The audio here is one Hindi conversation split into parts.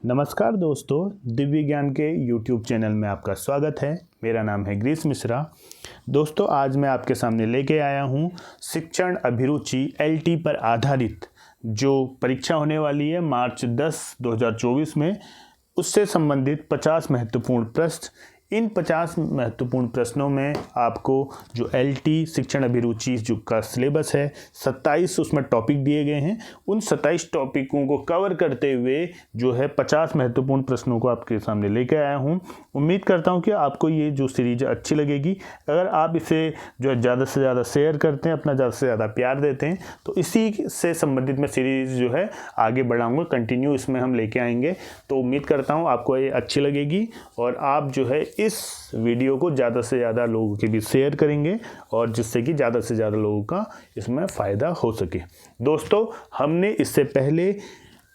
नमस्कार दोस्तों, दिव्य ज्ञान के YouTube चैनल में आपका स्वागत है। मेरा नाम है ग्रीस मिश्रा। दोस्तों, आज मैं आपके सामने लेके आया हूँ शिक्षण अभिरुचि LT पर आधारित जो परीक्षा होने वाली है मार्च 10, 2024 में, उससे संबंधित 50 महत्वपूर्ण प्रश्न। इन 50 महत्वपूर्ण प्रश्नों में आपको जो LT शिक्षण अभिरुचि जो का सिलेबस है 27 उसमें टॉपिक दिए गए हैं। उन 27 टॉपिकों को कवर करते हुए जो है 50 महत्वपूर्ण प्रश्नों को आपके सामने लेकर आया हूं। उम्मीद करता हूं कि आपको ये जो सीरीज अच्छी लगेगी। अगर आप इसे जो है ज़्यादा से ज़्यादा शेयर करते हैं, अपना ज़्यादा से ज़्यादा प्यार देते हैं, तो इसी से संबंधित मैं सीरीज़ जो है आगे बढ़ाऊँगा, कंटिन्यू इसमें हम लेके आएंगे। तो उम्मीद करता हूँ आपको ये अच्छी लगेगी और आप जो है इस वीडियो को ज़्यादा से ज़्यादा लोगों के बीच शेयर करेंगे और जिससे कि ज़्यादा से ज़्यादा लोगों का इसमें फ़ायदा हो सके। दोस्तों, हमने इससे पहले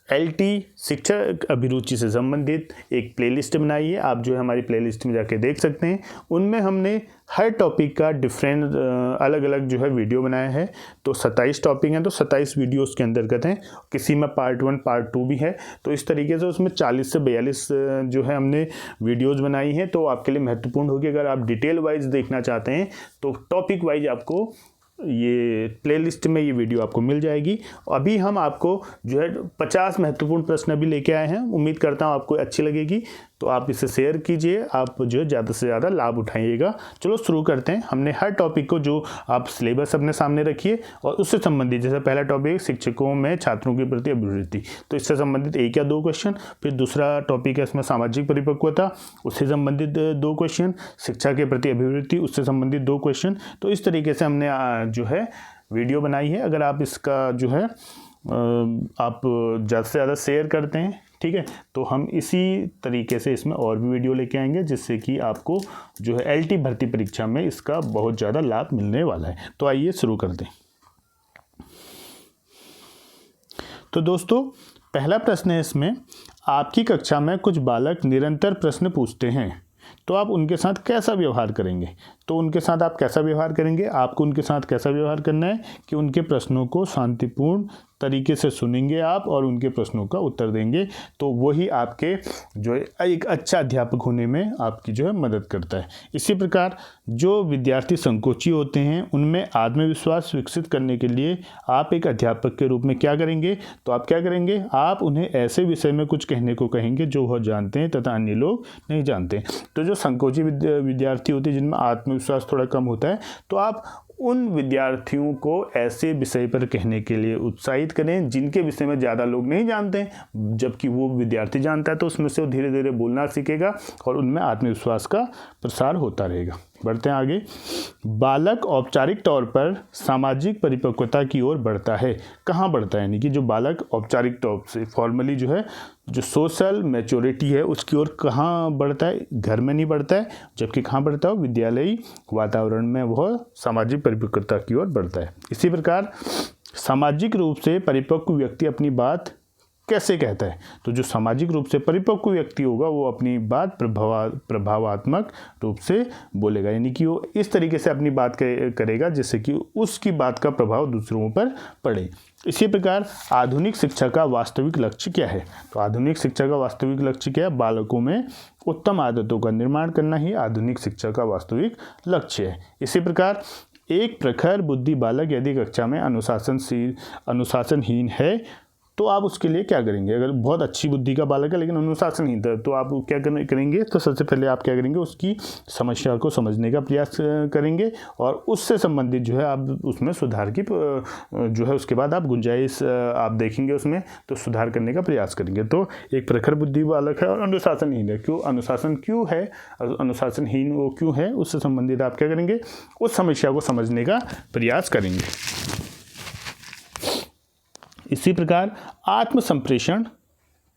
LT शिक्षक अभिरुचि से संबंधित एक प्लेलिस्ट बनाई है। आप जो है हमारी प्लेलिस्ट में जाके देख सकते हैं। उनमें हमने हर टॉपिक का डिफरेंट अलग अलग जो है वीडियो बनाया है। तो 27 टॉपिक हैं, तो 27 वीडियो उसके अंतर्गत हैं। किसी में पार्ट 1 पार्ट 2 भी है। तो इस तरीके से उसमें 40 से 42 जो है हमने वीडियोज़ बनाई हैं। तो आपके लिए महत्वपूर्ण होगी। अगर आप डिटेल वाइज देखना चाहते हैं तो टॉपिक वाइज आपको ये प्लेलिस्ट में ये वीडियो आपको मिल जाएगी। अभी हम आपको जो है 50 महत्वपूर्ण प्रश्न भी लेके आए हैं। उम्मीद करता हूँ आपको अच्छी लगेगी। तो आप इसे शेयर कीजिए, आप जो है ज़्यादा से ज़्यादा लाभ उठाइएगा। चलो शुरू करते हैं। हमने हर टॉपिक को जो आप सिलेबस अपने सामने रखिए और उससे संबंधित, जैसे पहला टॉपिक शिक्षकों में छात्रों के प्रति अभिवृत्ति, तो इससे संबंधित 1 या 2 क्वेश्चन। फिर दूसरा टॉपिक है इसमें सामाजिक परिपक्वता, उससे संबंधित 2 क्वेश्चन। शिक्षा के प्रति अभिवृत्ति, उससे संबंधित 2 क्वेश्चन। तो इस तरीके से हमने जो है वीडियो बनाई है। अगर आप इसका जो है आप ज़्यादा से ज़्यादा शेयर करते हैं, ठीक है, तो हम इसी तरीके से इसमें और भी वीडियो लेके आएंगे जिससे कि आपको जो है LT भर्ती परीक्षा में इसका बहुत ज़्यादा लाभ मिलने वाला है। तो आइए शुरू करते हैं। तो दोस्तों, पहला प्रश्न है इसमें, आपकी कक्षा में कुछ बालक निरंतर प्रश्न पूछते हैं, तो आप उनके साथ कैसा व्यवहार करेंगे? तो उनके साथ आप कैसा व्यवहार करेंगे? आपको उनके साथ कैसा व्यवहार करना है कि उनके प्रश्नों को शांतिपूर्ण तरीके से सुनेंगे आप और उनके प्रश्नों का उत्तर देंगे। तो वही आपके जो है एक अच्छा अध्यापक होने में आपकी जो है मदद करता है। इसी प्रकार जो विद्यार्थी संकोची होते हैं उनमें आत्मविश्वास विकसित करने के लिए आप एक अध्यापक के रूप में क्या करेंगे? तो आप क्या करेंगे? आप उन्हें ऐसे विषय में कुछ कहने को कहेंगे जो वह जानते हैं तथा अन्य लोग नहीं जानते। तो जो संकोची विद्यार्थी होते हैं जिनमें आत्मविश्वास थोड़ा कम होता है, तो आप उन विद्यार्थियों को ऐसे विषय पर कहने के लिए उत्साहित करें जिनके विषय में ज़्यादा लोग नहीं जानते हैं, जबकि वो विद्यार्थी जानता है। तो उसमें से वो धीरे धीरे बोलना सीखेगा और उनमें आत्मविश्वास का प्रसार होता रहेगा। बढ़ते हैं आगे। बालक औपचारिक तौर पर सामाजिक परिपक्वता की ओर बढ़ता है। कहाँ बढ़ता है? यानी कि जो बालक औपचारिक तौर से फॉर्मली जो है जो सोशल मैच्योरिटी है उसकी ओर कहाँ बढ़ता है? घर में नहीं बढ़ता है, जबकि कहाँ बढ़ता है? विद्यालयी वातावरण में वह सामाजिक परिपक्वता की ओर बढ़ता है। इसी प्रकार सामाजिक रूप से परिपक्व व्यक्ति अपनी बात कैसे कहता है? तो जो सामाजिक रूप से परिपक्व व्यक्ति होगा वो अपनी बात प्रभावात्मक रूप से बोलेगा, यानी कि वो इस तरीके से अपनी बात करेगा जिससे कि उसकी बात का प्रभाव दूसरों पर पड़े। इसी प्रकार आधुनिक शिक्षा का वास्तविक लक्ष्य क्या है? तो आधुनिक शिक्षा का वास्तविक लक्ष्य क्या है? बालकों में उत्तम आदतों का निर्माण करना ही आधुनिक शिक्षा का वास्तविक लक्ष्य है। इसी प्रकार एक प्रखर बुद्धि बालक यदि कक्षा में अनुशासनहीन है तो आप उसके लिए क्या करेंगे? अगर बहुत अच्छी बुद्धि का बालक है लेकिन अनुशासनहीन है तो आप क्या करेंगे? तो सबसे पहले आप क्या करेंगे? उसकी समस्या को समझने का प्रयास करेंगे और उससे संबंधित जो है आप उसमें सुधार की जो है उसके बाद आप गुंजाइश आप देखेंगे उसमें, तो सुधार करने का प्रयास करेंगे। तो एक प्रखर बुद्धि बालक है और अनुशासनहीन है। क्यों अनुशासन क्यों है? अनुशासनहीन वो क्यों है? उससे संबंधित आप क्या करेंगे? उस समस्या को समझने का प्रयास करेंगे। इसी प्रकार आत्म संप्रेषण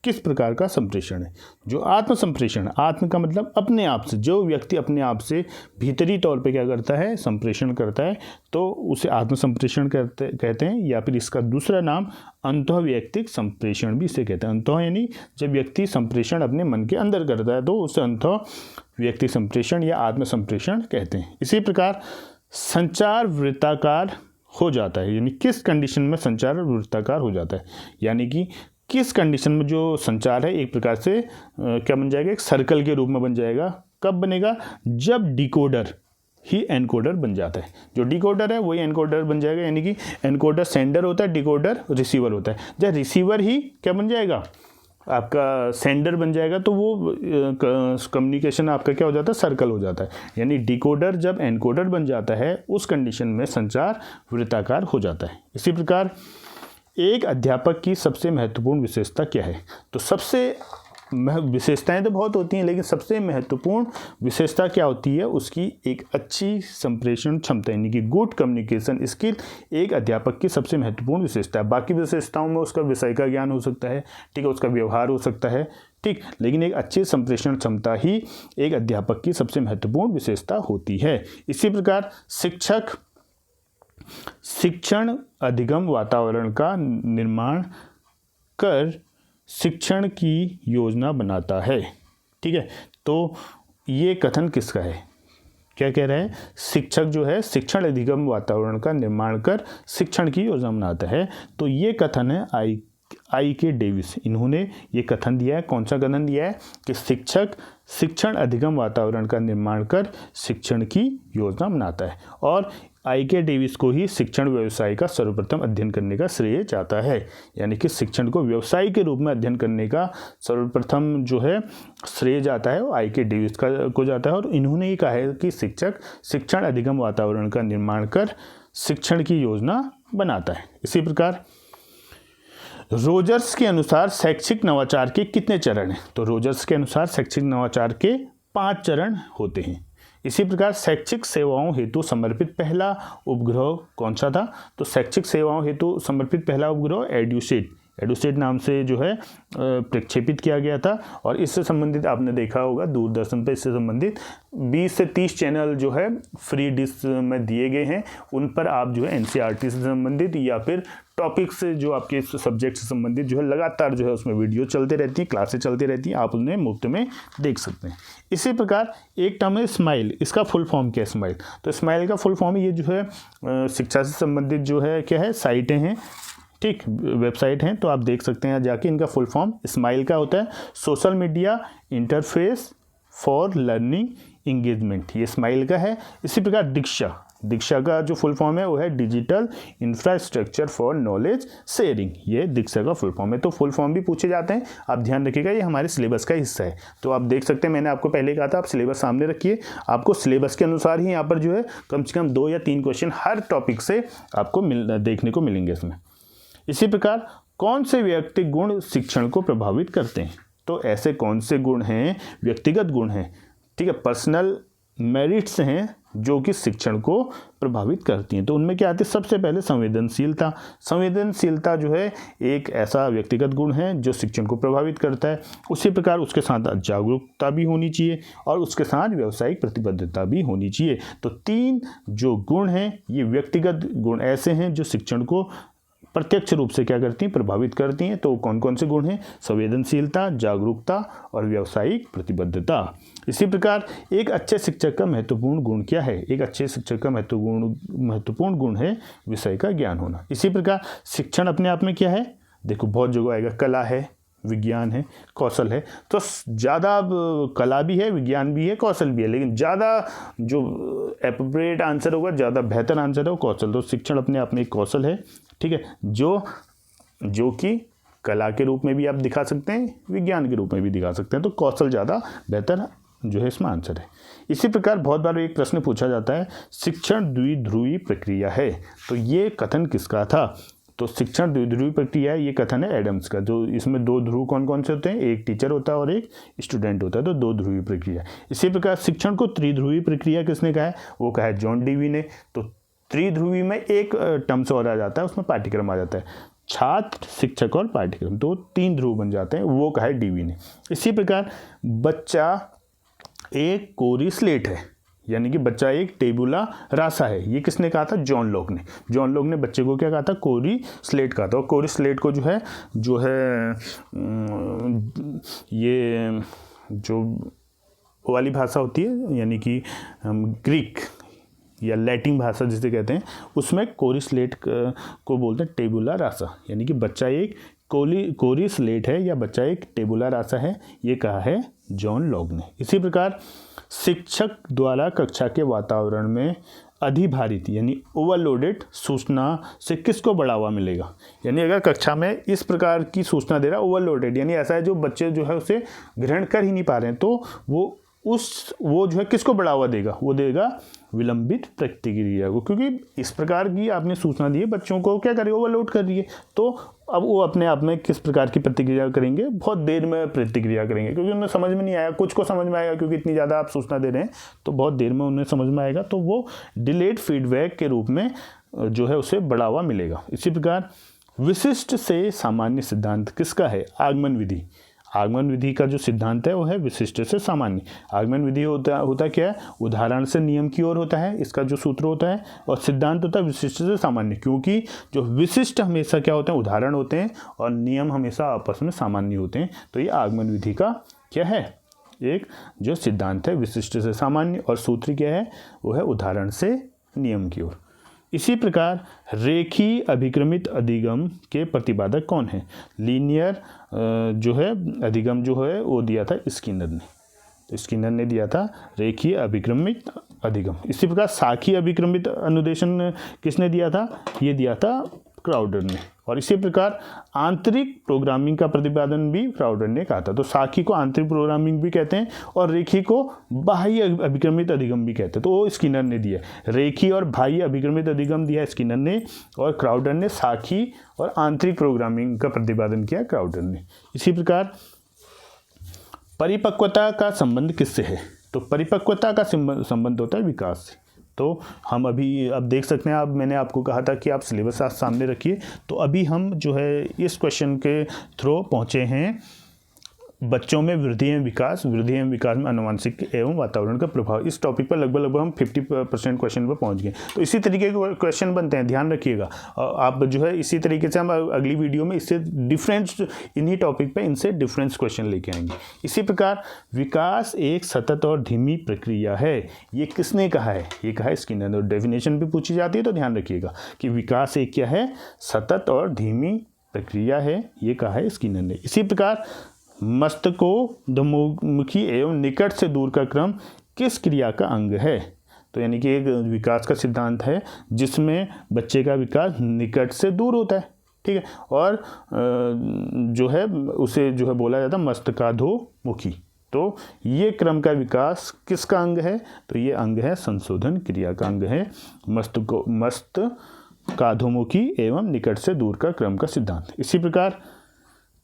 किस प्रकार का संप्रेषण है? जो आत्म संप्रेषण, आत्म का मतलब अपने आप से, जो व्यक्ति अपने आप से भीतरी तौर पे क्या करता है? संप्रेषण करता है, तो उसे आत्म संप्रेषण कहते हैं। या फिर इसका दूसरा नाम अंतःवैयक्तिक संप्रेषण भी इसे कहते हैं। अंतः यानी जब व्यक्ति संप्रेषण अपने मन के अंदर करता है तो उसे अंतःवैयक्तिक संप्रेषण या आत्म संप्रेषण कहते हैं। इसी प्रकार संचार वृत्ताकार हो जाता है, यानी किस कंडीशन में संचार वृत्ताकार हो जाता है? यानी कि किस कंडीशन में जो संचार है एक प्रकार से क्या बन जाएगा, एक सर्कल के रूप में बन जाएगा। कब बनेगा, जब डिकोडर ही एनकोडर बन जाता है। जो डिकोडर है वही एनकोडर बन जाएगा, यानी कि एनकोडर सेंडर होता है, डिकोडर रिसीवर होता है। जब रिसीवर ही क्या बन जाएगा, आपका सेंडर बन जाएगा, तो वो कम्युनिकेशन आपका क्या हो जाता है, सर्कल हो जाता है। यानी डिकोडर जब एनकोडर बन जाता है उस कंडीशन में संचार वृत्ताकार हो जाता है। इसी प्रकार एक अध्यापक की सबसे महत्वपूर्ण विशेषता क्या है। तो सबसे विशेषताएं तो बहुत होती हैं, लेकिन सबसे महत्वपूर्ण विशेषता क्या होती है, उसकी एक अच्छी संप्रेषण क्षमता, यानी कि गुड कम्युनिकेशन स्किल एक अध्यापक की सबसे महत्वपूर्ण विशेषता है। बाकी विशेषताओं में उसका विषय का ज्ञान हो सकता है, ठीक है, उसका व्यवहार हो सकता है, ठीक, लेकिन एक अच्छी संप्रेषण क्षमता ही एक अध्यापक की सबसे महत्वपूर्ण विशेषता होती है। इसी प्रकार शिक्षक शिक्षण अधिगम वातावरण का निर्माण कर शिक्षण की योजना बनाता है। ठीक है, तो ये कथन किसका है, क्या कह रहा है, शिक्षक जो है शिक्षण अधिगम वातावरण का निर्माण कर शिक्षण की योजना बनाता है। तो ये कथन है आई के डेविस, इन्होंने ये कथन दिया है। कौन सा कथन दिया है कि शिक्षक शिक्षण अधिगम वातावरण का निर्माण कर शिक्षण की योजना बनाता है। और आई के डेविस को ही शिक्षण व्यवसाय का सर्वप्रथम अध्ययन करने का श्रेय जाता है, यानी कि शिक्षण को व्यवसाय के रूप में अध्ययन करने का सर्वप्रथम जो है श्रेय जाता है वो आई के डेविस को जाता है। और इन्होंने ही कहा है कि शिक्षक शिक्षण अधिगम वातावरण का निर्माण कर शिक्षण की योजना बनाता है। इसी प्रकार रोजर्स के अनुसार शैक्षिक नवाचार के कितने चरण हैं। तो रोजर्स के अनुसार शैक्षिक नवाचार के 5 चरण होते हैं। इसी प्रकार शैक्षिक सेवाओं हेतु समर्पित पहला उपग्रह कौन सा था। तो शैक्षिक सेवाओं हेतु समर्पित पहला उपग्रह एडुसेट नाम से जो है प्रक्षेपित किया गया था। और इससे संबंधित आपने देखा होगा दूरदर्शन पर इससे संबंधित 20 से 30 चैनल जो है फ्री डिश में दिए गए हैं। उन पर आप जो है एनसीईआरटी से संबंधित या फिर टॉपिक से जो आपके सब्जेक्ट से संबंधित जो है लगातार जो है उसमें वीडियो चलते रहती हैं, क्लासें चलती रहती हैं, आप उन्हें मुफ्त में देख सकते हैं। इसी प्रकार एक टर्म है स्माइल, इसका फुल फॉर्म क्या है स्माइल। तो स्माइल का फुल फॉर्म ये जो है शिक्षा से संबंधित जो है क्या है साइटें हैं, ठीक, वेबसाइट हैं, तो आप देख सकते हैं जाके। इनका फुल फॉर्म स्माइल का होता है social media interface for learning engagement, ये स्माइल का है। इसी प्रकार दीक्षा का जो फुल फॉर्म है वो है digital infrastructure for knowledge sharing, ये दीक्षा का फुल फॉर्म है। तो फुल फॉर्म भी पूछे जाते हैं, आप ध्यान रखिएगा, ये हमारे सिलेबस का हिस्सा है। तो आप देख सकते हैं, मैंने आपको पहले कहा था आप सिलेबस सामने रखिए, आपको सिलेबस के अनुसार ही यहाँ पर जो है कम से कम 2 या 3 क्वेश्चन हर टॉपिक से आपको देखने को मिलेंगे इसमें। इसी प्रकार कौन से व्यक्तिगत गुण शिक्षण को प्रभावित करते हैं। तो ऐसे कौन से गुण हैं, व्यक्तिगत गुण हैं, ठीक है, पर्सनल मेरिट्स हैं जो कि शिक्षण को प्रभावित करती हैं। तो उनमें क्या आती है, सबसे पहले संवेदनशीलता जो है एक ऐसा व्यक्तिगत गुण है जो शिक्षण को प्रभावित करता है। उसी प्रकार उसके साथ जागरूकता भी होनी चाहिए और उसके साथ व्यावसायिक प्रतिबद्धता भी होनी चाहिए। तो 3 जो गुण हैं ये व्यक्तिगत गुण ऐसे हैं जो शिक्षण को प्रत्यक्ष रूप से क्या करती हैं, प्रभावित करती हैं। तो कौन कौन से गुण हैं, संवेदनशीलता, जागरूकता और व्यावसायिक प्रतिबद्धता। इसी प्रकार एक अच्छे शिक्षक का महत्वपूर्ण गुण क्या है, एक अच्छे शिक्षक का महत्वपूर्ण गुण है विषय का ज्ञान होना। इसी प्रकार शिक्षण अपने आप में क्या है, देखो बहुत जगह आएगा, कला है, विज्ञान है, कौशल है। तो ज़्यादा कला भी है, विज्ञान भी है, कौशल भी है, लेकिन ज़्यादा जो एप्रोप्रिएट आंसर होगा, ज़्यादा बेहतर आंसर है वो कौशल। तो शिक्षण अपने आप में एक कौशल है, ठीक है, जो कि कला के रूप में भी आप दिखा सकते हैं, विज्ञान के रूप में भी दिखा सकते हैं। तो कौशल ज़्यादा बेहतर जो है इसमें आंसर है। इसी प्रकार बहुत बार एक प्रश्न पूछा जाता है, शिक्षण द्विध्रुवी प्रक्रिया है। तो ये कथन किसका था। तो शिक्षण द्विध्रुवी प्रक्रिया है, ये कथन है एडम्स का। जो इसमें 2 ध्रुव कौन कौन से होते हैं, एक टीचर होता है और एक स्टूडेंट होता है, तो 2 ध्रुवी प्रक्रिया। इसी प्रकार शिक्षण को त्रिध्रुवी प्रक्रिया किसने कहा है, वो कहा है जॉन डीवी ने। तो त्रिध्रुवी में एक टर्म्स और आ जाता है, उसमें पाठ्यक्रम आ जाता है, छात्र, शिक्षक और पाठ्यक्रम, तो 3 ध्रुव बन जाते हैं, वो कहा है डीवी ने। इसी प्रकार बच्चा एक कोरी स्लेट है, यानी कि बच्चा एक टेबुला रासा है, ये किसने कहा था, जॉन लॉक ने बच्चे को क्या कहा था, कोरी स्लेट कहा था। और कोरी स्लेट को जो है ये जो वाली भाषा होती है, यानी कि ग्रीक या लैटिन भाषा जिसे कहते हैं, उसमें कोरी स्लेट को बोलते हैं टेबुला रासा, यानी कि बच्चा एक कोरी स्लेट है या बच्चा एक टेबुला रासा है, ये कहा है जॉन लॉग ने। इसी प्रकार शिक्षक द्वारा कक्षा के वातावरण में अधिभारित यानी ओवरलोडेड सूचना से किसको बढ़ावा मिलेगा। यानी अगर कक्षा में इस प्रकार की सूचना दे रहा है ओवरलोडेड, यानी ऐसा है जो बच्चे जो है उसे ग्रहण कर ही नहीं पा रहे हैं, तो वो जो है किसको बढ़ावा देगा, वो देगा विलंबित प्रतिक्रिया को, क्योंकि इस प्रकार की आपने सूचना दी है बच्चों को क्या कर रही है, ओवरलोड कर रही है। तो अब वो अपने आप में किस प्रकार की प्रतिक्रिया करेंगे, बहुत देर में प्रतिक्रिया करेंगे, क्योंकि उन्हें समझ में नहीं आया। कुछ को समझ में आएगा क्योंकि इतनी ज़्यादा आप सूचना दे रहे हैं, तो बहुत देर में उन्हें समझ में आएगा, तो वो डिलेड फीडबैक के रूप में जो है उसे बढ़ावा मिलेगा। इसी प्रकार विशिष्ट से सामान्य सिद्धांत किसका है, आगमन विधि। आगमन विधि का जो सिद्धांत है वो है विशिष्ट से सामान्य। आगमन विधि होता क्या है, उदाहरण से नियम की ओर होता है, इसका जो सूत्र होता है, और सिद्धांत होता है विशिष्ट से सामान्य, क्योंकि जो विशिष्ट हमेशा क्या होते हैं, उदाहरण होते हैं, और नियम हमेशा आपस में सामान्य होते हैं। तो ये आगमन विधि का क्या है, एक जो सिद्धांत है विशिष्ट से सामान्य, और सूत्र क्या है, वो है उदाहरण से नियम की ओर। इसी प्रकार रेखीय अभिक्रमित अधिगम के प्रतिपादक कौन है। लीनियर जो है अधिगम जो है वो दिया था स्किनर ने, तो स्किनर ने दिया था रेखीय अभिक्रमित अधिगम। इसी प्रकार साखी अभिक्रमित अनुदेशन किसने दिया था, ये दिया था क्राउडर ने। और इसी प्रकार आंतरिक प्रोग्रामिंग का प्रतिपादन भी क्राउडर ने कहा था। तो साखी को आंतरिक प्रोग्रामिंग भी कहते हैं और रेखी को बाह्य अभिक्रमित अधिगम भी कहते हैं, तो वो स्किनर ने दिया। रेखी और बाह्य अभिक्रमित अधिगम दिया स्किनर ने, और क्राउडर ने साखी और आंतरिक प्रोग्रामिंग का प्रतिपादन किया क्राउडर ने। इसी प्रकार परिपक्वता का संबंध किससे है, तो परिपक्वता का संबंध होता है विकास से। तो हम अभी अब देख सकते हैं, अब मैंने आपको कहा था कि आप सिलेबस आज सामने रखिए, तो अभी हम जो है इस क्वेश्चन के थ्रू पहुँचे हैं बच्चों में वृद्धि एवं विकास में आनुवंशिक एवं वातावरण का प्रभाव। इस टॉपिक पर लगभग हम 50% क्वेश्चन पर पहुंच गए। तो इसी तरीके के क्वेश्चन बनते हैं, ध्यान रखिएगा। आप जो है इसी तरीके से हम अगली वीडियो में इससे डिफरेंस, इन्हीं टॉपिक पे इनसे डिफरेंस क्वेश्चन लेके आएंगे। इसी प्रकार विकास एक सतत और धीमी प्रक्रिया है, ये किसने कहा है, ये कहा है स्किनर। और डेफिनेशन भी पूछी जाती है तो ध्यान रखिएगा कि विकास एक क्या है, सतत और धीमी प्रक्रिया है, ये कहा है स्किनर ने। इसी प्रकार मस्तकोन्मुखी एवं निकट से दूर का क्रम किस क्रिया का अंग है। तो यानी कि एक विकास का सिद्धांत है जिसमें बच्चे का विकास निकट से दूर होता है, ठीक है, और जो है उसे जो है बोला जाता है मस्तकाधोमुखी। तो ये क्रम का विकास किसका अंग है, तो ये अंग है संशोधन क्रिया का अंग है मस्तकाधोमुखी एवं निकट से दूर का क्रम का सिद्धांत। इसी प्रकार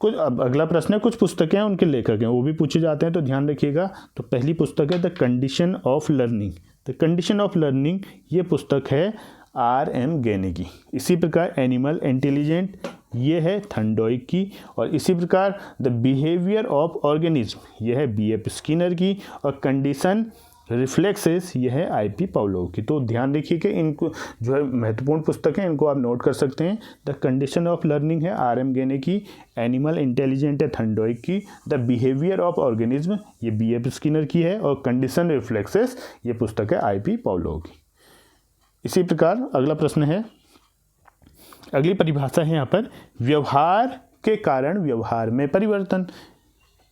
कुछ, अब अगला प्रश्न है, कुछ पुस्तकें हैं उनके लेखक हैं, वो भी पूछे जाते हैं, तो ध्यान रखिएगा। तो पहली पुस्तक है the condition of learning. The condition of learning ये पुस्तक है R.M. गेने की। इसी प्रकार एनिमल इंटेलिजेंट ये है थर्नडॉइक की। और इसी प्रकार द बिहेवियर ऑफ ऑर्गेनिज्म ये है B.F. स्किनर की। और कंडीशन रिफ्लेक्सेस ये है I.P. पावलोव की। तो ध्यान रखिए कि इनको जो है महत्वपूर्ण पुस्तक है, इनको आप नोट कर सकते हैं। द कंडीशन ऑफ लर्निंग है R.M. गेने की। एनिमल इंटेलिजेंट है थर्नडॉइक की। द बिहेवियर ऑफ ऑर्गेनिज्म ये B.F. स्किनर की है। और कंडीशन रिफ्लेक्सेस ये पुस्तक है I.P. पावलोव की। इसी प्रकार अगला प्रश्न है, अगली परिभाषा है यहाँ पर, व्यवहार के कारण व्यवहार में परिवर्तन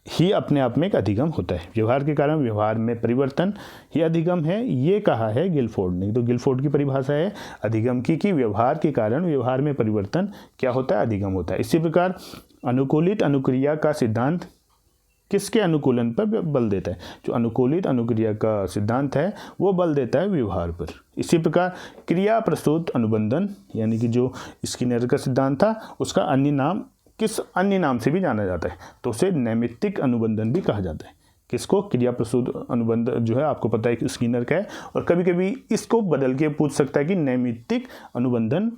ही अपने आप में एक अधिगम होता है। व्यवहार के कारण व्यवहार में परिवर्तन ही अधिगम है, ये कहा है गिलफोर्ड ने। तो गिलफोर्ड की परिभाषा है अधिगम की कि व्यवहार के कारण व्यवहार में परिवर्तन क्या होता है, अधिगम होता है। इसी प्रकार अनुकूलित अनुक्रिया का सिद्धांत किसके अनुकूलन पर बल देता है, जो अनुकूलित अनुक्रिया का सिद्धांत है वो बल देता है व्यवहार पर। इसी प्रकार क्रिया प्रस्तुत अनुबंधन यानी कि जो स्किनर का सिद्धांत था उसका अन्य नाम किस अन्य नाम से भी जाना जाता है, तो उसे नैमित्तिक अनुबंधन भी कहा जाता है। किसको, क्रिया प्रस्तुत अनुबंध जो है आपको पता है स्किनर का है। और कभी कभी इसको बदल के पूछ सकता है कि नैमित्तिक अनुबंधन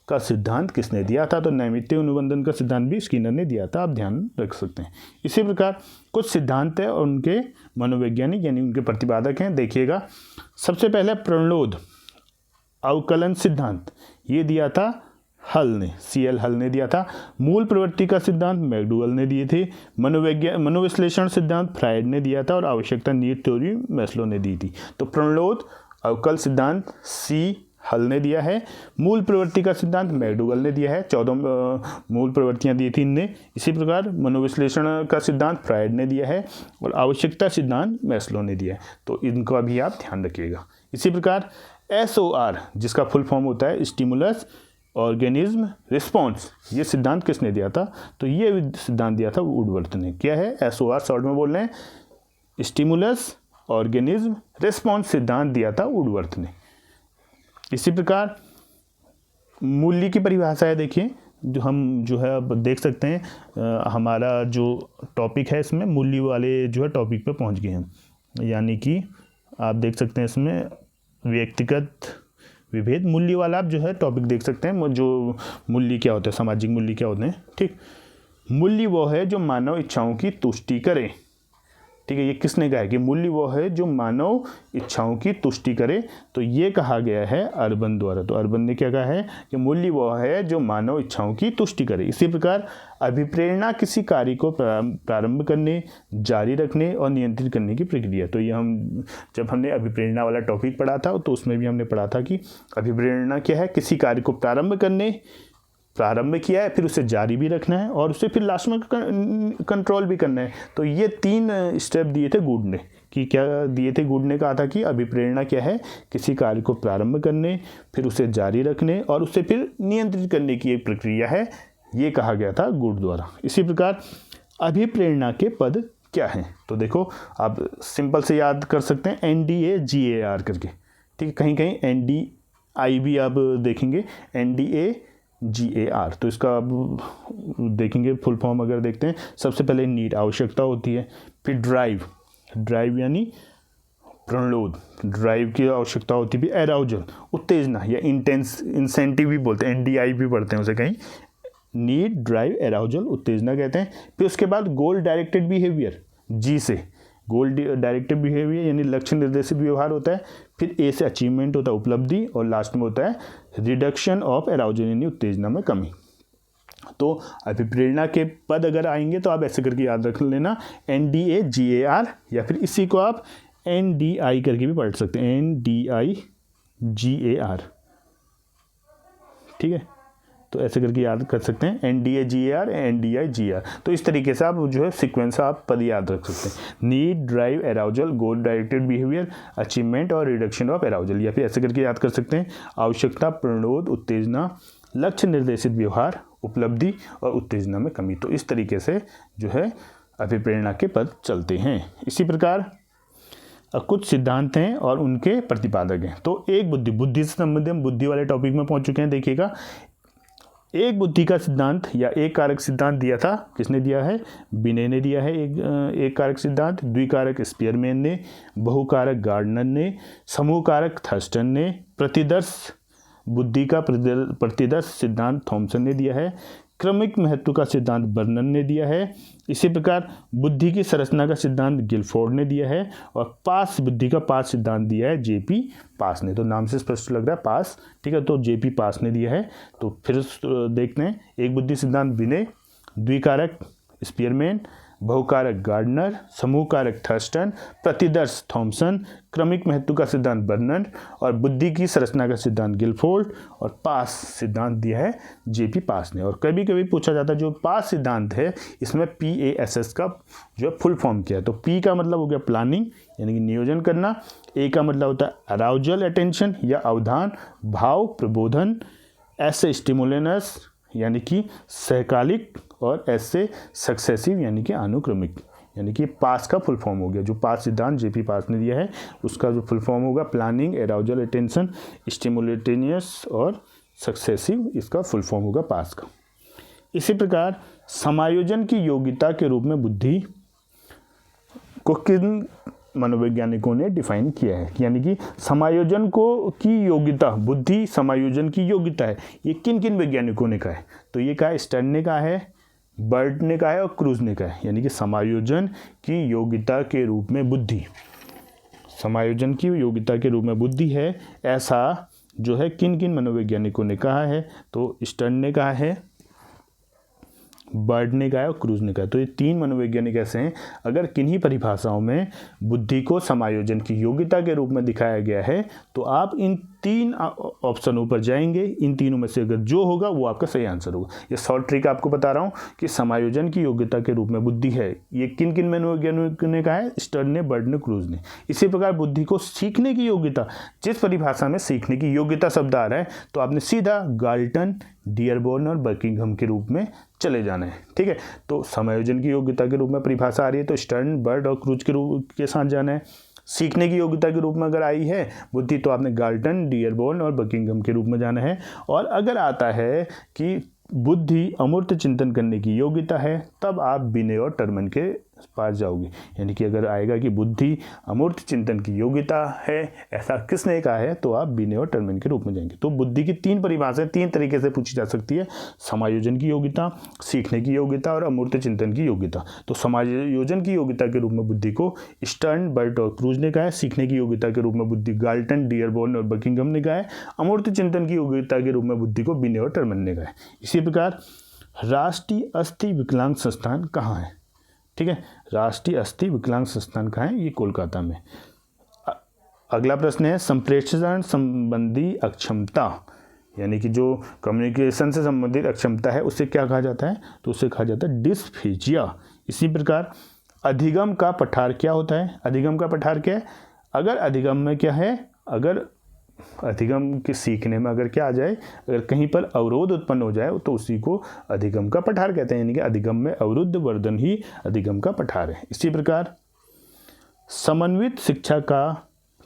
का सिद्धांत किसने दिया था, तो नैमित्तिक अनुबंधन का सिद्धांत भी स्किनर ने दिया था, आप ध्यान रख सकते हैं। इसी प्रकार कुछ सिद्धांत है और उनके मनोवैज्ञानिक यानी उनके प्रतिपादक हैं, देखिएगा। सबसे पहले प्रणोद अवकलन सिद्धांत ये दिया था हल ने, CL हल ने दिया था। मूल प्रवृत्ति का सिद्धांत मैकडूगल ने दिए थे। मनोविश्लेषण सिद्धांत फ्रायड ने दिया था। और आवश्यकता नीड थ्योरी मैस्लो ने दी थी। तो प्रणोद अवकल सिद्धांत C हल ने दिया है। मूल प्रवृत्ति का सिद्धांत मैकडूगल ने दिया है, 14 मूल प्रवृत्तियां दी थी इनने। इसी प्रकार मनोविश्लेषण का सिद्धांत फ्रायड ने दिया है और आवश्यकता सिद्धांत मैस्लो ने दिया है। तो इनका भी आप ध्यान रखिएगा। इसी प्रकार SOR जिसका फुल फॉर्म होता है स्टिमुलस ऑर्गेनिज्म रिस्पॉन्स, ये सिद्धांत किसने दिया था? तो ये सिद्धांत दिया था वुडवर्थ ने। क्या है SOR? शॉर्ट में बोल रहे हैं स्टिमुलस ऑर्गेनिज्म रिस्पॉन्स सिद्धांत दिया था वुडवर्थ ने। इसी प्रकार मूल्य की परिभाषा है, देखिए जो है अब देख सकते हैं हमारा जो टॉपिक है इसमें मूल्य वाले जो है टॉपिक पे पहुंच गए हैं। यानी कि आप देख सकते हैं इसमें व्यक्तिगत विभेद मूल्य वाला आप जो है टॉपिक देख सकते हैं। जो मूल्य क्या होता है, सामाजिक मूल्य क्या होते हैं, ठीक। मूल्य वो है जो मानव इच्छाओं की तुष्टि करे, ठीक है। ये किसने कहा है कि मूल्य वो है जो मानव इच्छाओं की तुष्टि करे? तो ये कहा गया है अर्बन द्वारा। तो अर्बन ने क्या कहा है कि मूल्य वो है जो मानव इच्छाओं की तुष्टि करे। इसी प्रकार अभिप्रेरणा किसी कार्य को प्रारंभ करने, जारी रखने और नियंत्रित करने की प्रक्रिया। तो ये जब हमने अभिप्रेरणा वाला टॉपिक पढ़ा था तो उसमें भी हमने पढ़ा था कि अभिप्रेरणा क्या है, किसी कार्य को प्रारंभ किया है, फिर उसे जारी भी रखना है और उसे फिर लास्ट में कंट्रोल भी करना है। तो ये 3 स्टेप दिए थे गुड ने। कि क्या दिए थे? गुड ने कहा था कि अभिप्रेरणा क्या है, किसी कार्य को प्रारंभ करने, फिर उसे जारी रखने और उसे फिर नियंत्रित करने की एक प्रक्रिया है, ये कहा गया था गुड द्वारा। इसी प्रकार अभिप्रेरणा के पद क्या हैं? तो देखो आप सिंपल से याद कर सकते हैं NDAGAR करके, ठीक है। कहीं कहीं NDI भी आप देखेंगे, NDAGAR। तो इसका आप देखेंगे फुल फॉर्म अगर देखते हैं, सबसे पहले नीड आवश्यकता होती है, फिर ड्राइव यानी प्रणोद, ड्राइव की आवश्यकता होती है, एराउजल उत्तेजना या इंसेंटिव भी बोलते हैं, NDI भी पढ़ते हैं उसे कहीं, नीड ड्राइव एराउजल उत्तेजना कहते हैं। फिर उसके बाद गोल डायरेक्टेड बिहेवियर, G से गोल डायरेक्टेड बिहेवियर यानी लक्ष्य निर्देशित व्यवहार होता है। फिर A से अचीवमेंट होता है, उपलब्धि, और लास्ट में होता है रिडक्शन ऑफ एराउजल यानी उत्तेजना में कमी। तो अभिप्रेरणा के पद अगर आएंगे तो आप ऐसे करके याद रख लेना NDAGAR, या फिर इसी को आप NDI करके भी पढ़ सकते हैं, NDIGAR, ठीक है। तो ऐसे करके याद कर सकते हैं NDAGAR NDIGR। तो इस तरीके से आप जो है सीक्वेंस आप पद याद रख सकते हैं, need drive arousal goal directed behaviour achievement और रिडक्शन ऑफ एराउजल, या फिर ऐसे करके याद कर सकते हैं आवश्यकता प्रणोद उत्तेजना लक्ष्य निर्देशित व्यवहार उपलब्धि और उत्तेजना में कमी। तो इस तरीके से जो है अभिप्रेरणा के पद चलते हैं। इसी प्रकार कुछ सिद्धांत हैं और उनके प्रतिपादक हैं। तो एक बुद्धि से संबंधित हम बुद्धि वाले टॉपिक में पहुंच चुके हैं। देखिएगा, एक बुद्धि का सिद्धांत या एक कारक सिद्धांत दिया था, किसने दिया है? बिने ने दिया है एक कारक सिद्धांत। द्विकारक स्पीयरमैन ने, बहुकारक गार्डनर ने, समूह कारक थर्स्टन ने, प्रतिदर्श बुद्धि का प्रतिदर्श सिद्धांत थॉमसन ने दिया है, क्रमिक महत्व का सिद्धांत बर्नन ने दिया है। इसी प्रकार बुद्धि की संरचना का सिद्धांत गिलफोर्ड ने दिया है, और पास बुद्धि का पास सिद्धांत दिया है JP पास ने। तो नाम से स्पष्ट लग रहा है पास, ठीक है, तो JP पास ने दिया है। तो फिर देखते हैं, एक बुद्धि सिद्धांत बिने, द्विकारक स्पीयरमैन, बहुकारक गार्डनर, समूह कारक थर्स्टन, प्रतिदर्श थॉमसन, क्रमिक महत्व का सिद्धांत बर्नन, और बुद्धि की संरचना का सिद्धांत गिलफोर्ड, और पास सिद्धांत दिया है JP पास ने। और कभी कभी पूछा जाता है जो पास सिद्धांत है इसमें PASS का जो है फुल फॉर्म क्या है? तो P का मतलब हो गया प्लानिंग यानी कि नियोजन करना, A का मतलब होता है अराउजल अटेंशन या अवधान भाव प्रबोधन, S से स्टिमुलेनस यानी कि सहकालिक, और S से सक्सेसिव यानी कि अनुक्रमिक। यानी कि पास का फुल फॉर्म हो गया, जो पास सिद्धांत JP पास ने दिया है उसका जो फुल फॉर्म होगा प्लानिंग एराउजल अटेंशन स्टिमुलेटेनियस और सक्सेसिव, इसका फुल फॉर्म होगा पास का। इसी प्रकार समायोजन की योग्यता के रूप में बुद्धि को किन मनोवैज्ञानिकों ने डिफाइन किया है? यानी कि समायोजन को की योग्यता, बुद्धि समायोजन की योग्यता है, ये किन किन वैज्ञानिकों ने कहा है? तो ये कहा स्टर्न ने कहा है, बर्ट ने कहा है और क्रूज ने कहा है। यानी कि समायोजन की योग्यता के रूप में बुद्धि, समायोजन की योग्यता के रूप में बुद्धि है, ऐसा जो है किन किन मनोवैज्ञानिकों ने कहा है? तो स्टर्न ने कहा है, बर्ड ने कहा और क्रूज ने कहा। तो ये 3 मनोवैज्ञानिक ऐसे हैं, अगर किन्हीं परिभाषाओं में बुद्धि को समायोजन की योग्यता के रूप में दिखाया गया है तो आप इन 3 ऑप्शनों पर जाएंगे, इन तीनों में से अगर जो होगा वो आपका सही आंसर होगा। ये शॉर्ट ट्रिक आपको बता रहा हूँ कि समायोजन की योग्यता के रूप में बुद्धि है, ये किन किन मनोवैज्ञानिकों ने कहा है, स्टर्न ने, बर्ड ने, क्रूज ने। इसी प्रकार बुद्धि को सीखने की योग्यता, जिस परिभाषा में सीखने की योग्यता शब्द आ रहा है तो आपने सीधा गाल्टन, डियरबोर्न और बर्किंघम के रूप में चले जाना है। ठीक है, तो समायोजन की योग्यता के रूप में परिभाषा आ रही है तो स्टर्न, बर्ड और क्रूज के रूप के साथ जाना है। सीखने की योग्यता के रूप में अगर आई है बुद्धि तो आपने गाल्टन, डियरबोर्न और बर्किंघम के रूप में जाना है। और अगर आता है कि बुद्धि अमूर्त चिंतन करने की योग्यता है तब आप बिने और टर्मन के पास जाओगे। यानी कि अगर आएगा कि बुद्धि अमूर्त चिंतन की योग्यता है, ऐसा किसने कहा है, तो आप बिने और टर्मन के रूप में जाएंगे। तो बुद्धि की 3 परिभाषाएं 3 तरीके से पूछी जा सकती है, समायोजन की योग्यता, सीखने की योग्यता और अमूर्त चिंतन की योग्यता। तो समायोजन की योग्यता के रूप में बुद्धि को स्टर्न, बर्ट और क्रूज ने कहा है, सीखने की योग्यता के रूप में बुद्धि गाल्टन, डियरबोर्न और बर्किंघम ने कहा है, अमूर्त चिंतन की योग्यता के रूप में बुद्धि को बिने और टर्मन ने कहा है। इसी प्रकार राष्ट्रीय अस्थि विकलांग संस्थान कहाँ है? ठीक है, राष्ट्रीय अस्थि विकलांग संस्थान कहाँ है? ये कोलकाता में। अगला प्रश्न है संप्रेषण संबंधी अक्षमता, यानी कि जो कम्युनिकेशन से संबंधित अक्षमता है उसे क्या कहा जाता है? तो उसे कहा जाता है डिस्फेजिया। इसी प्रकार अधिगम का पठार क्या होता है? अधिगम का पठार क्या है? अगर अधिगम में क्या है, अगर अधिगम के सीखने में अगर क्या आ जाए, अगर कहीं पर अवरोध उत्पन्न हो जाए तो उसी को अधिगम का पठार कहते हैं। यानी कि अधिगम में अवरुद्ध वर्धन ही अधिगम का पठार है। इसी प्रकार समन्वित शिक्षा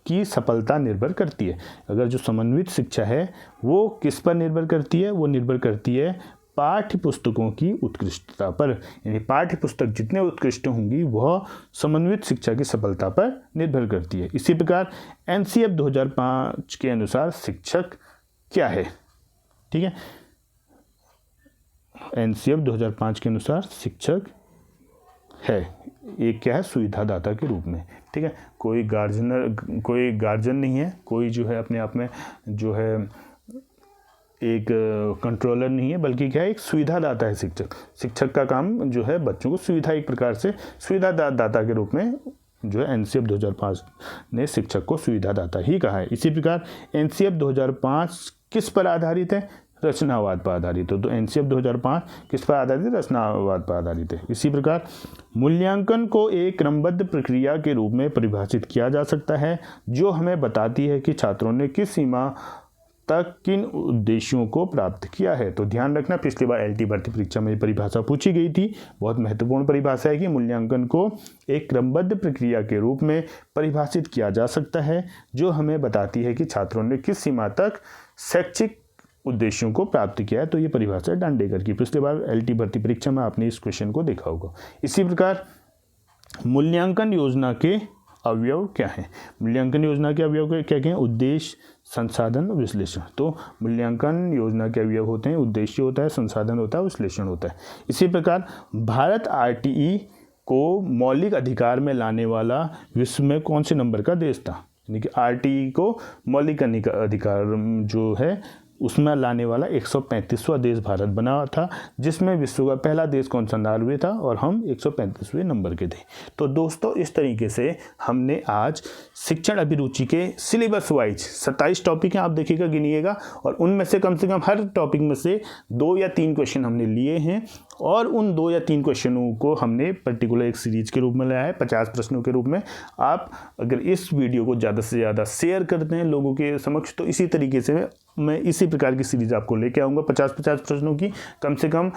की सफलता निर्भर करती है। अगर जो समन्वित शिक्षा है वो किस पर निर्भर करती है? वो निर्भर करती है पाठ्य पुस्तकों की उत्कृष्टता पर। यानी पाठ्य पुस्तक जितने उत्कृष्ट होंगी वह समन्वित शिक्षा की सफलता पर निर्भर करती है। इसी प्रकार एनसीएफ 2005 के अनुसार शिक्षक क्या है? ठीक है, एनसीएफ 2005 के अनुसार शिक्षक है, एक क्या है, सुविधादाता के रूप में। ठीक है, कोई गार्जियन नहीं है, कोई जो है अपने आप में जो है एक कंट्रोलर नहीं है, बल्कि क्या है, एक सुविधादाता है शिक्षक। शिक्षक का काम जो है बच्चों को सुविधा, एक प्रकार से सुविधादाता के रूप में जो है एनसीएफ 2005 ने शिक्षक को सुविधादाता ही कहा है। इसी प्रकार एनसीएफ 2005 किस पर आधारित है? रचनावाद पर आधारित हो। तो एनसीएफ 2005 किस पर आधारित है? रचनावाद पर आधारित है। इसी प्रकार मूल्यांकन को एक क्रमबद्ध प्रक्रिया के रूप में परिभाषित किया जा सकता है जो हमें बताती है कि छात्रों ने किस सीमा तक किन उद्देश्यों को प्राप्त किया है। तो ध्यान रखना, पिछली बार एलटी भर्ती परीक्षा में परिभाषा पूछी गई थी, बहुत महत्वपूर्ण परिभाषा है कि मूल्यांकन को एक क्रमबद्ध प्रक्रिया के रूप में परिभाषित किया जा सकता है जो हमें बताती है कि छात्रों ने किस सीमा तक शैक्षिक उद्देश्यों को प्राप्त किया है। तो ये परिभाषा डांडेकर की, पिछली बार एलटी भर्ती परीक्षा में आपने इस क्वेश्चन को देखा होगा। इसी प्रकार मूल्यांकन योजना के अवयव क्या हैं? मूल्यांकन योजना के अवयव क्या क्या हैं? उद्देश्य, संसाधन, विश्लेषण। तो मूल्यांकन योजना के अवयव होते हैं, उद्देश्य होता है, संसाधन होता है, विश्लेषण होता है। इसी प्रकार भारत आरटीई को मौलिक अधिकार में लाने वाला विश्व में कौन से नंबर का देश था? यानी कि आरटीई को मौलिक अधिकार जो है उसमें लाने वाला 135वां देश भारत बना था, जिसमें विश्व का पहला देश कौन सा? नॉर्वे था, और हम 135वें नंबर के थे। तो दोस्तों इस तरीके से हमने आज शिक्षण अभिरुचि के सिलेबस वाइज 27 टॉपिक हैं, आप देखिएगा, गिनिएगा, और उनमें से कम हर टॉपिक में से 2 या 3 क्वेश्चन हमने लिए हैं, और उन 2 या 3 क्वेश्चनों को हमने पर्टिकुलर एक सीरीज के रूप में लाया है, 50 प्रश्नों के रूप में। आप अगर इस वीडियो को ज़्यादा से ज़्यादा शेयर करते हैं लोगों के समक्ष, तो इसी तरीके से मैं इसी प्रकार की सीरीज आपको लेके आऊँगा 50-50 प्रश्नों की। कम से कम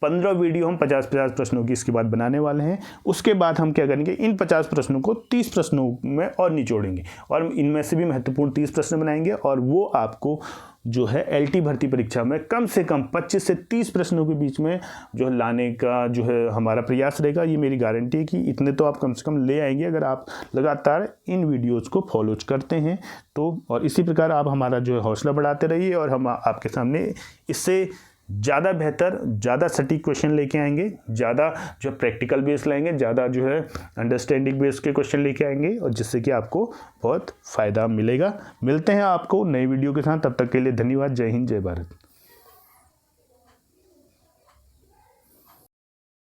15 वीडियो हम 50-50 प्रश्नों की इसके बाद बनाने वाले हैं। उसके बाद हम क्या करेंगे, इन 50 प्रश्नों को 30 प्रश्नों में और निचोड़ेंगे, और इनमें से भी महत्वपूर्ण 30 प्रश्न बनाएंगे, और वो आपको जो है एलटी भर्ती परीक्षा में कम से कम 25 से 30 प्रश्नों के बीच में जो है लाने का जो है हमारा प्रयास रहेगा। ये मेरी गारंटी है कि इतने तो आप कम से कम ले आएंगे अगर आप लगातार इन वीडियोज़ को फॉलो करते हैं तो। और इसी प्रकार आप हमारा जो है हौसला बढ़ाते रहिए, और हम आपके सामने इससे ज़्यादा बेहतर, ज़्यादा सटीक क्वेश्चन लेके आएंगे, ज़्यादा जो प्रैक्टिकल बेस लाएंगे, ज़्यादा जो है अंडरस्टैंडिंग बेस के क्वेश्चन लेके आएंगे, और जिससे कि आपको बहुत फ़ायदा मिलेगा। मिलते हैं आपको नई वीडियो के साथ, तब तक के लिए धन्यवाद। जय हिंद, जय भारत।